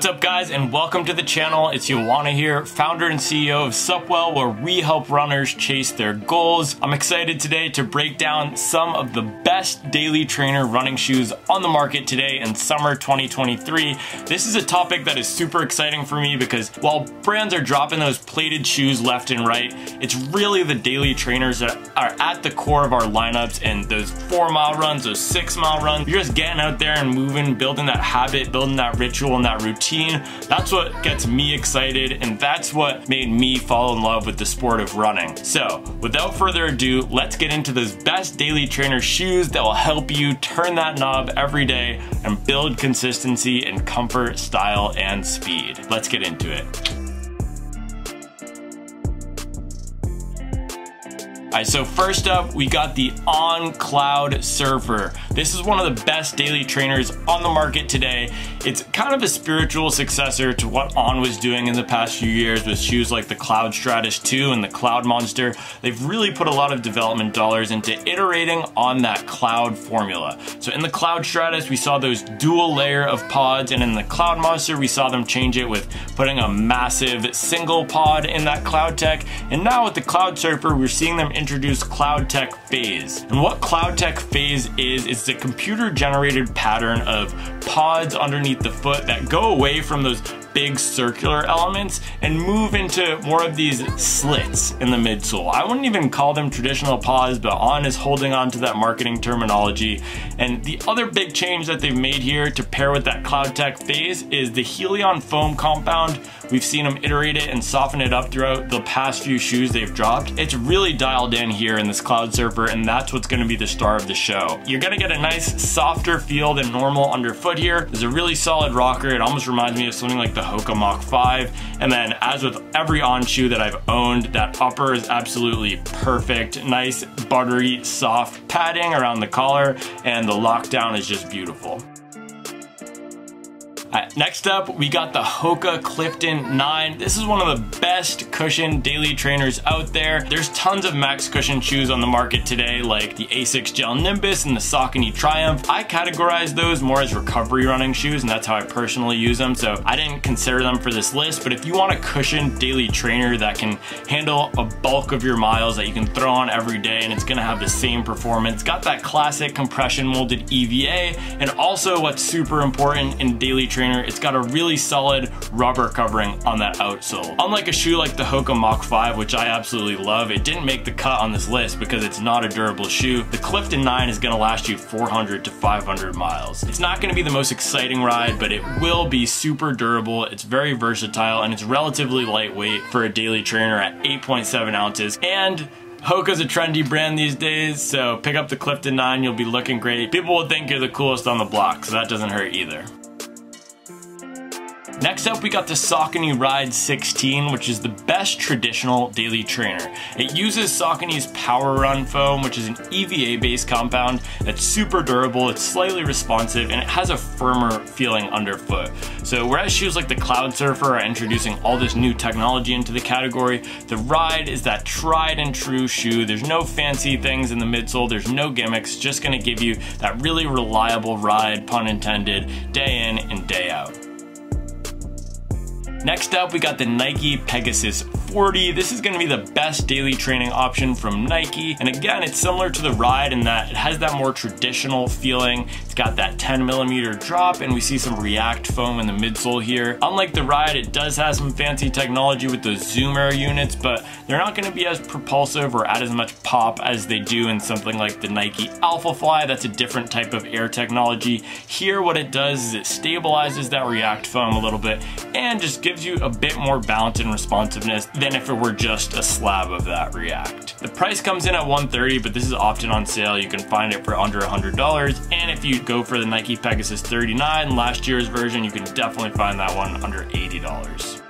What's up guys, and welcome to the channel. It's Ioana here, founder and CEO of Supwell, where we help runners chase their goals. I'm excited today to break down some of the best daily trainer running shoes on the market today in summer 2023. This is a topic that is super exciting for me because while brands are dropping those plated shoes left and right, it's really the daily trainers that are at the core of our lineups, and those 4-mile runs, those 6-mile runs, you're just getting out there and moving, building that habit, building that ritual and that routine. That's what gets me excited, and that's what made me fall in love with the sport of running. So without further ado, let's get into those best daily trainer shoes that will help you turn that knob every day and build consistency in comfort, style, and speed. Let's get into it. Alright, so first up, we got the Cloudsurfer. This is one of the best daily trainers on the market today. It's kind of a spiritual successor to what On was doing in the past few years with shoes like the Cloud Stratus 2 and the Cloud Monster. They've really put a lot of development dollars into iterating on that Cloud formula. So in the Cloud Stratus, we saw those dual layer of pods, and in the Cloud Monster, we saw them change it with putting a massive single pod in that Cloud Tech. And now with the Cloudsurfer, we're seeing them introduce Cloud Tech Phase. And what Cloud Tech Phase is, it's a computer generated pattern of pods underneath the foot that go away from those big circular elements and move into more of these slits in the midsole. I wouldn't even call them traditional pods, but On is holding on to that marketing terminology. And the other big change that they've made here to pair with that Cloud Tech Phase is the Hyperion foam compound. We've seen them iterate it and soften it up throughout the past few shoes they've dropped. It's really dialed in here in this Cloudsurfer, and that's what's going to be the star of the show. You're going to get a nice softer feel than normal underfoot here. There's a really solid rocker. It almost reminds me of something like the Hoka Mach 5. And then as with every On shoe that I've owned, that upper is absolutely perfect. Nice buttery soft padding around the collar, and the lockdown is just beautiful. Next up, we got the Hoka Clifton 9. This is one of the best cushion daily trainers out there. There's tons of max cushion shoes on the market today, like the Asics Gel Nimbus and the Saucony Triumph. I categorize those more as recovery running shoes, and that's how I personally use them, so I didn't consider them for this list. But if you want a cushion daily trainer that can handle a bulk of your miles that you can throw on every day, and it's gonna have the same performance, got that classic compression molded EVA, and also what's super important in daily trainer, it's got a really solid rubber covering on that outsole. Unlike a shoe like the Hoka Mach 5, which I absolutely love, it didn't make the cut on this list because it's not a durable shoe. The Clifton 9 is gonna last you 400 to 500 miles. It's not gonna be the most exciting ride, but it will be super durable. It's very versatile, and it's relatively lightweight for a daily trainer at 8.7 ounces. And Hoka's a trendy brand these days, so pick up the Clifton 9, you'll be looking great. People will think you're the coolest on the block, so that doesn't hurt either. Next up, we got the Saucony Ride 16, which is the best traditional daily trainer. It uses Saucony's Power Run foam, which is an EVA-based compound that's super durable, it's slightly responsive, and it has a firmer feeling underfoot. So whereas shoes like the Cloudsurfer are introducing all this new technology into the category, the Ride is that tried and true shoe. There's no fancy things in the midsole, there's no gimmicks, just gonna give you that really reliable ride, pun intended, day in and day out. Next up, we got the Nike Pegasus 40. This is gonna be the best daily training option from Nike. And again, it's similar to the Ride in that it has that more traditional feeling. It's got that 10mm drop, and we see some React foam in the midsole here. Unlike the Ride, it does have some fancy technology with those Zoomer units, but they're not gonna be as propulsive or add as much pop as they do in something like the Nike Alpha Fly. That's a different type of air technology. Here, what it does is it stabilizes that React foam a little bit and just gives you a bit more balance and responsiveness than if it were just a slab of that React. The price comes in at $130, but this is often on sale. You can find it for under $100. And if you go for the Nike Pegasus 39, last year's version, you can definitely find that one under $80.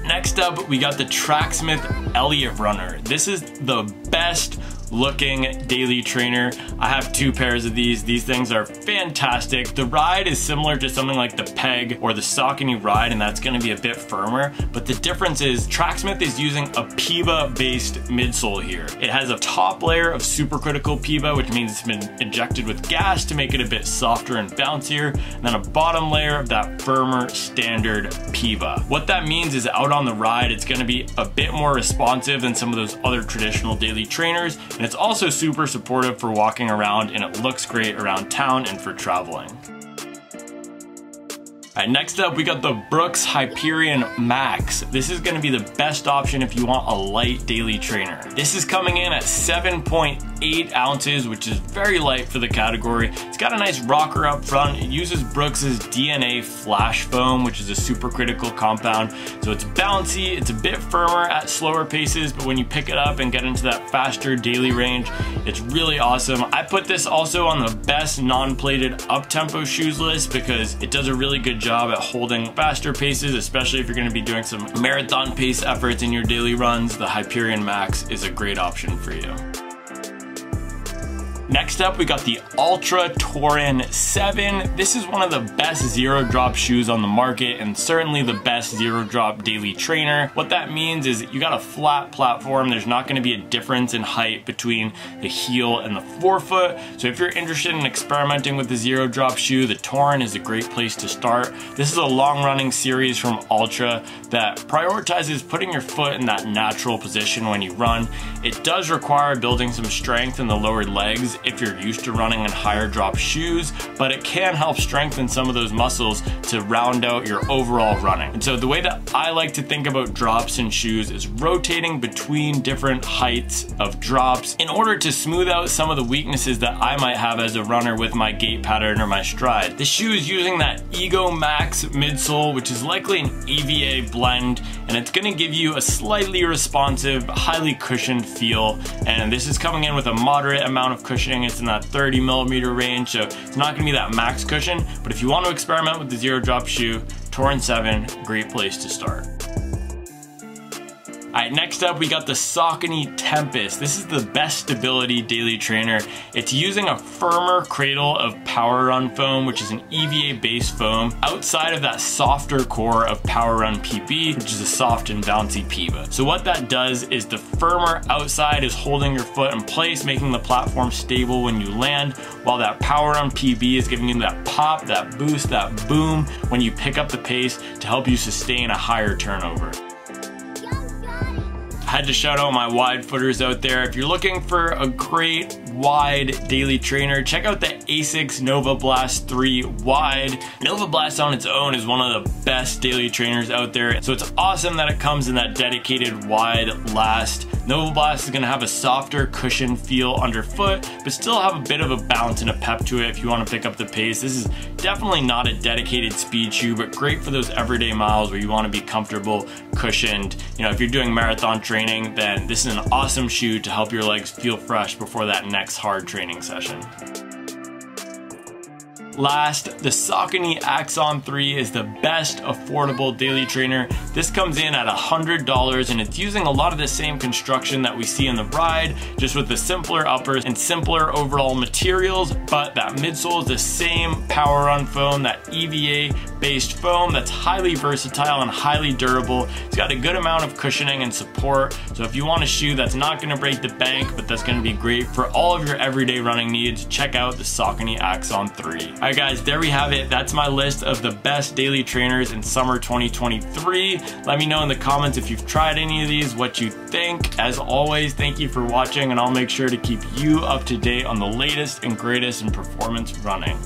Next up, we got the Tracksmith Eliot Runner. This is the best looking daily trainer. I have 2 pairs of these. These things are fantastic. The ride is similar to something like the Peg or the Saucony ride, and that's gonna be a bit firmer, but the difference is Tracksmith is using a PEBA-based midsole here. It has a top layer of supercritical PEBA, which means it's been injected with gas to make it a bit softer and bouncier, and then a bottom layer of that firmer standard PEBA. What that means is out on the ride, it's gonna be a bit more responsive than some of those other traditional daily trainers, and it's also super supportive for walking around, and it looks great around town and for traveling. Alright, next up we got the Brooks Hyperion Max. This is going to be the best option if you want a light daily trainer. This is coming in at 7.8 ounces, which is very light for the category. It's got a nice rocker up front. It uses Brooks's DNA flash foam, which is a supercritical compound. So it's bouncy, it's a bit firmer at slower paces, but when you pick it up and get into that faster daily range, it's really awesome. I put this also on the best non-plated up-tempo shoes list because it does a really good job at holding faster paces, especially if you're going to be doing some marathon pace efforts in your daily runs. The Hyperion Max is a great option for you. Next up, we got the Altra Torin 7. This is one of the best zero drop shoes on the market and certainly the best zero drop daily trainer. What that means is you got a flat platform. There's not going to be a difference in height between the heel and the forefoot. So if you're interested in experimenting with the zero drop shoe, the Torin is a great place to start. This is a long running series from Altra that prioritizes putting your foot in that natural position when you run. It does require building some strength in the lower legs if you're used to running in higher drop shoes, but it can help strengthen some of those muscles to round out your overall running. And so the way that I like to think about drops in shoes is rotating between different heights of drops in order to smooth out some of the weaknesses that I might have as a runner with my gait pattern or my stride. The shoe is using that Ego Max midsole, which is likely an EVA blend, and it's gonna give you a slightly responsive, highly cushioned feel. And this is coming in with a moderate amount of cushioning. It's in that 30mm range, so it's not gonna be that max cushion, but if you want to experiment with the zero drop shoe, Torin 7, great place to start. Alright, next up we got the Saucony Tempus. This is the best stability daily trainer. It's using a firmer cradle of Power Run foam, which is an EVA based foam, outside of that softer core of Power Run PB, which is a soft and bouncy PEBA. So what that does is the firmer outside is holding your foot in place, making the platform stable when you land, while that Power Run PB is giving you that pop, that boost, that boom when you pick up the pace to help you sustain a higher turnover. I had to shout out my wide footers out there. If you're looking for a great wide daily trainer, check out the Asics Novablast 3 wide. Novablast on its own is one of the best daily trainers out there, so it's awesome that it comes in that dedicated wide last. Novablast is gonna have a softer cushion feel underfoot, but still have a bit of a bounce and a pep to it if you wanna pick up the pace. This is definitely not a dedicated speed shoe, but great for those everyday miles where you wanna be comfortable, cushioned. You know, if you're doing marathon training, then this is an awesome shoe to help your legs feel fresh before that next hard training session. Last, the Saucony Axon 3 is the best affordable daily trainer. This comes in at $100 and it's using a lot of the same construction that we see in the ride, just with the simpler uppers and simpler overall materials, but that midsole is the same Power Run foam, that EVA based foam that's highly versatile and highly durable. It's got a good amount of cushioning and support, so if you want a shoe that's not going to break the bank, but that's going to be great for all of your everyday running needs, check out the Saucony Axon 3. Alright guys, there we have it. That's my list of the best daily trainers in summer 2023. Let me know in the comments if you've tried any of these, what you think. As always, thank you for watching, and I'll make sure to keep you up to date on the latest and greatest in performance running.